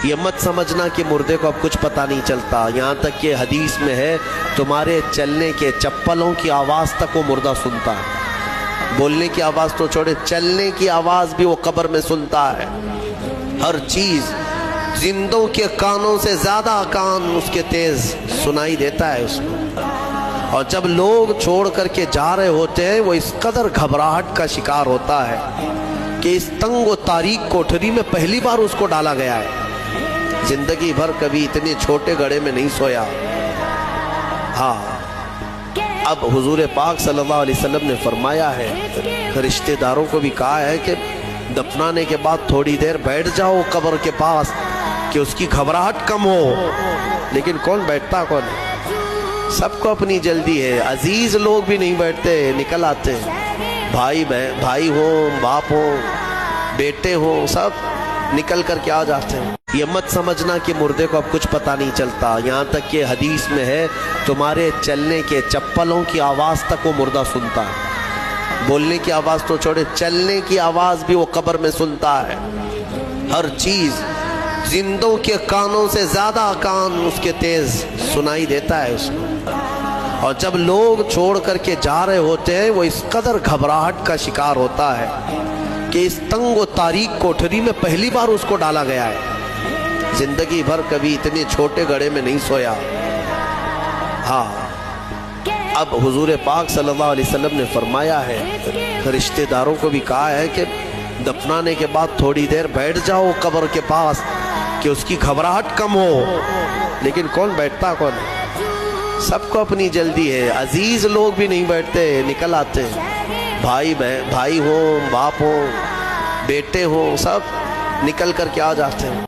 یہ مت سمجھنا کہ مردے کو اب کچھ پتہ نہیں چلتا، یہاں تک کہ حدیث میں ہے تمہارے چلنے کے چپلوں کی آواز تک وہ مردہ سنتا ہے۔ بولنے کی آواز تو چھوڑے، چلنے کی آواز بھی وہ قبر میں سنتا ہے۔ ہر چیز زندوں کے کانوں سے زیادہ کان اس کے تیز سنائی دیتا ہے اس کو، اور جب لوگ چھوڑ کر کے جا رہے ہوتے ہیں وہ اس قدر گھبراہٹ کا شکار ہوتا ہے کہ اس تنگ و تاریک کوٹھری میں پہلی بار اس کو ڈالا گیا ہے۔ زندگی بھر کبھی اتنے چھوٹے گڑھے میں نہیں سویا۔ ہاں، اب حضور پاک صلی اللہ علیہ وسلم نے فرمایا ہے، رشتہ داروں کو بھی کہا ہے کہ دفنانے کے بعد تھوڑی دیر بیٹھ جاؤ قبر کے پاس کہ اس کی گھبراہٹ کم ہو، لیکن کون بیٹھتا کون ہے؟ سب کو اپنی جلدی ہے، عزیز لوگ بھی نہیں بیٹھتے، نکل آتے، بھائی ہوں، باپ ہوں، بیٹے ہوں، سب نکل کر کے آ جاتے ہیں۔ یہ مت سمجھنا کہ مردے کو اب کچھ پتہ نہیں چلتا، یہاں تک کہ حدیث میں ہے تمہارے چلنے کے چپلوں کی آواز تک وہ مردہ سنتا ہے۔ بولنے کی آواز تو چھوڑے، چلنے کی آواز بھی وہ قبر میں سنتا ہے۔ ہر چیز زندوں کے کانوں سے زیادہ کان اس کے تیز سنائی دیتا ہے اس کو، اور جب لوگ چھوڑ کر کے جا رہے ہوتے ہیں وہ اس قدر گھبراہٹ کا شکار ہوتا ہے کہ اس تنگ و تاریک کوٹھری میں پہلی بار اس کو ڈالا گیا ہے۔ زندگی بھر کبھی اتنے چھوٹے گڑھے میں نہیں سویا۔ ہاں، اب حضور پاک صلی اللہ علیہ وسلم نے فرمایا ہے، رشتہ داروں کو بھی کہا ہے کہ دفنانے کے بعد تھوڑی دیر بیٹھ جاؤ قبر کے پاس کہ اس کی گھبراہٹ کم ہو، لیکن کون بیٹھتا کون ہے؟ سب کو اپنی جلدی ہے، عزیز لوگ بھی نہیں بیٹھتے، نکل آتے، بھائی ہوں، باپ ہوں، بیٹے ہوں، سب نکل کر کے آ جاتے ہیں۔